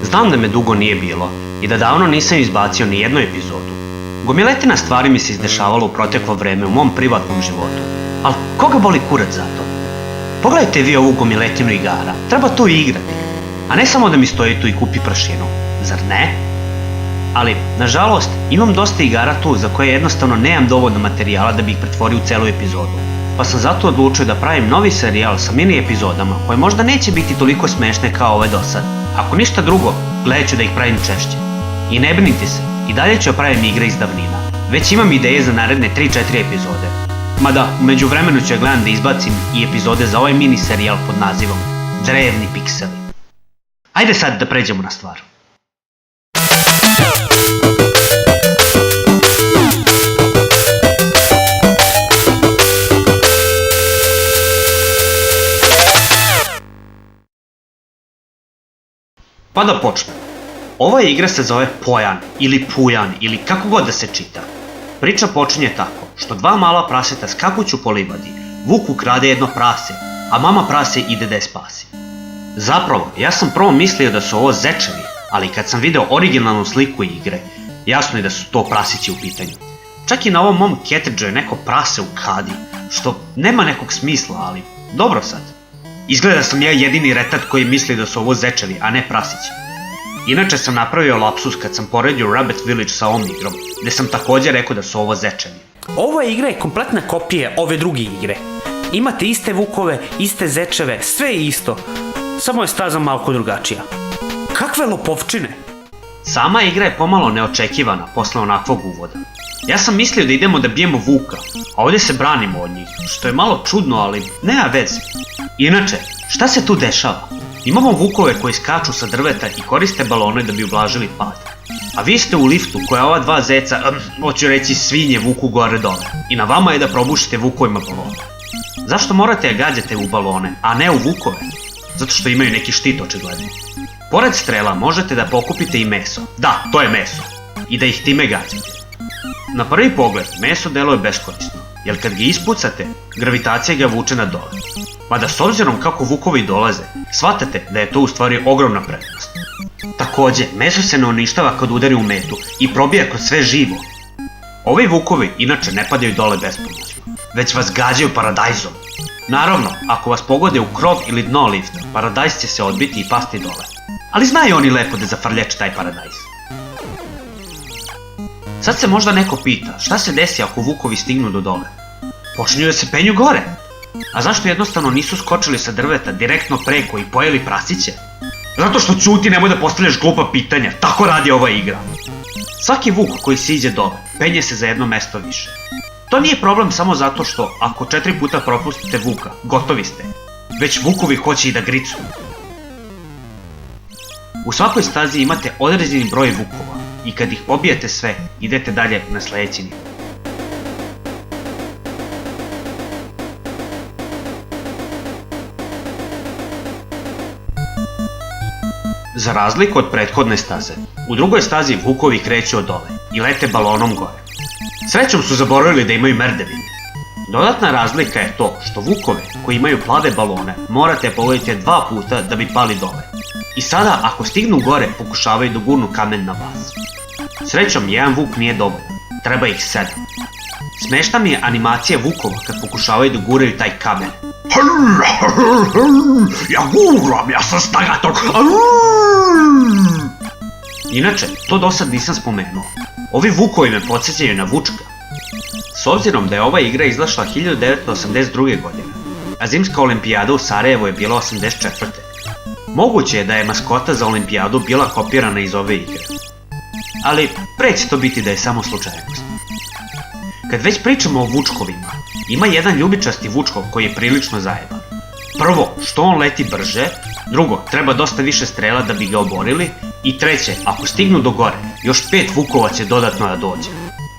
Znam da me dugo nije bilo i da davno nisam izbacio ni jednu epizodu. Gomiletina stvari mi se izdešavalo u proteklo vreme u mom privatnom životu, ali koga boli kurac za to? Pogledajte vi ovu gomiletinu igara, treba tu i igrati, a ne samo da mi stoji tu i kupi prašinu, zar ne? Ali, nažalost, imam dosta igara tu za koje jednostavno nemam dovoljno materijala da bi ih pretvorio u celu epizodu, pa sam zato odlučio da pravim novi serijal sa mini epizodama koje možda neće biti toliko smešne kao ove do sad. Ako ništa drugo, gledat ću da ih pravim češće. I ne brinite se, i dalje ću pravim igre iz davnina. Već imam ideje za naredne 3-4 epizode. Mada, u međuvremenu ću gledam da izbacim i epizode za ovaj mini serijal pod nazivom Drevni pikseli. Ajde sad da pređemo na stvar. Pa da počnem. Ova igra se zove Pojan ili Pujan ili kako god da se čita. Priča počinje tako što dva mala praseta skakuću po livadi, vuk ukrade jedno prase, a mama prase ide da je spasi. Zapravo, ja sam prvo mislio da su ovo zečevi, ali kad sam video originalnu sliku igre, jasno je da su to prasići u pitanju. Čak i na ovom mom cartridgeu je neko prase u kadi, što nema nekog smisla, ali dobro sad. Izgleda sam ja jedini retard koji misli da su ovo zečevi, a ne prasići. Inače sam napravio lapsus kad sam poredio Rabbit Village sa ovom igrom, gde sam također rekao da su ovo zečevi. Ova igra je kompletna kopija ove druge igre. Imate iste vukove, iste zečeve, sve je isto, samo je staza malko drugačija. Kakve lopovčine! Sama igra je pomalo neočekivana posle onakvog uvoda. Ja sam mislio da idemo da bijemo vuka, a ovdje se branimo od njih, što je malo čudno, ali nema veze. Inače, šta se tu dešava? Imamo vukove koji skaču sa drveta i koriste balone da bi ublažili pad. A vi ste u liftu koja ova dva zeca, hoću reći svinje, vuku gore dole. I na vama je da probušite vukovima balone. Zašto morate da gađate u balone, a ne u vukove? Zato što imaju neki štit očigledno. Pored strela možete da pokupite i meso. Da, to je meso. I da ih time gađate. Na prvi pogled, meso deluje beskorisno, jer kad ga ispucate, gravitacija ga vuče na dole. Mada s obzirom kako vukovi dolaze, shvatate da je to u stvari ogromna prednost. Također, meso se ne uništava kad udari u metu i probija kroz sve živo. Ovi vukovi inače ne padaju dole bespomoćno, već vas gađaju paradajzom. Naravno, ako vas pogode u krov ili dno lifta, paradajz će se odbiti i pasti dole. Ali znaju oni lepo da zafrljače taj paradajz. Sad se možda neko pita, šta se desi ako vukovi stignu do dole? Počinju da se penju gore. A zašto jednostavno nisu skočili sa drveta direktno preko i pojeli prasiće? Zato što ćuti, nemoj da postavljaš glupa pitanja, tako radi ova igra. Svaki vuk koji siđe dole, penje se za jedno mesto više. To nije problem samo zato što ako 4 puta propustite vuka, gotovi ste. Već vukovi hoće i da gricu. U svakoj stazi imate određeni broj vukova i kad ih pobijete sve, idete dalje na sljedeći nivo. Za razliku od prethodne staze, u drugoj stazi vukovi kreću od dole i lete balonom gore. Srećom su zaboravili da imaju merdevine. Dodatna razlika je to što vukove koji imaju plave balone morate pogoditi 2 puta da bi pali dole. I sada ako stignu gore pokušavaju da gurnu kamen na vas. Srećom jedan vuk nije dovoljno, treba ih 7. Smešna mi je animacija vukova kad pokušavaju da guraju taj kamen. Ja guram, ja sam stagator. Inače, to do sad nisam spomenuo. Ovi vukovi me podsjećaju na Vučka. S obzirom da je ova igra izašla 1982. godine, a zimska olimpijada u Sarajevu je bila 1984. Moguće je da je maskota za olimpijadu bila kopirana iz ove igre. Ali pre će to biti da je samo slučajnost. Kad već pričamo o vučkovima, ima jedan ljubičasti vučkov koji je prilično zajeban. Prvo, što on leti brže, drugo, treba dosta više strela da bi ga oborili i treće, ako stignu do gore, još 5 vukova će dodatno da dođe.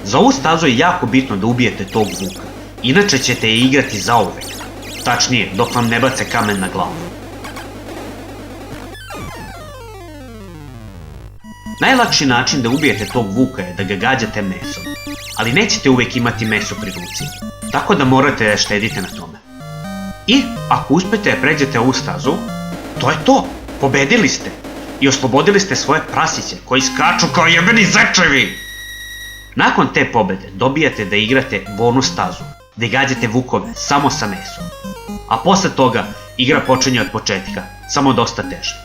Za ovu stazu je jako bitno da ubijete tog vuka, inače ćete je igrati zauvek. Tačnije, dok vam ne bace kamen na glavu. Najlakši način da ubijete tog vuka je da ga gađate mesom, ali nećete uvijek imati meso pri ruci, tako da morate da štedite na tome. I ako uspete da pređete ovu stazu, to je to, pobedili ste. i oslobodili ste svoje prasiće koji skaču kao jebeni zečevi. Nakon te pobede dobijate da igrate bonus stazu, gdje gađate vukove samo sa mesom. A posle toga igra počinje od početka, samo dosta teže.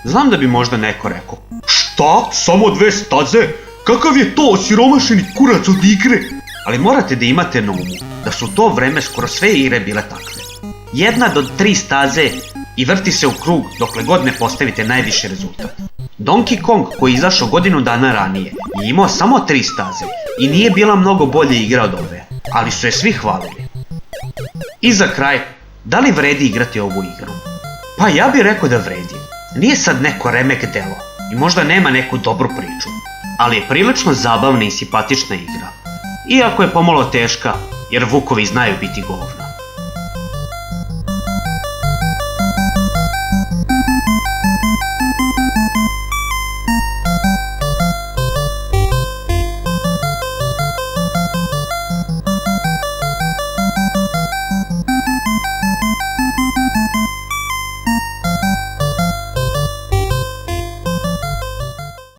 Znam da bi možda neko rekao, šta? Samo 2 staze? Kakav je to osiromašeni kurac od igre? Ali morate da imate na umu da su u to vreme skoro sve igre bile takve. 1 do 3 staze i vrti se u krug dokle god ne postavite najviši rezultat. Donkey Kong, koji je izašao godinu dana ranije, je imao samo 3 staze i nije bila mnogo bolje igra od ove, ali su je svi hvalili. I za kraj, da li vredi igrati ovu igru? Pa ja bih rekao da vredi. Nije sad neko remek delo i možda nema neku dobru priču, ali je prilično zabavna i simpatična igra. Iako je pomalo teška, jer vukovi znaju biti govna.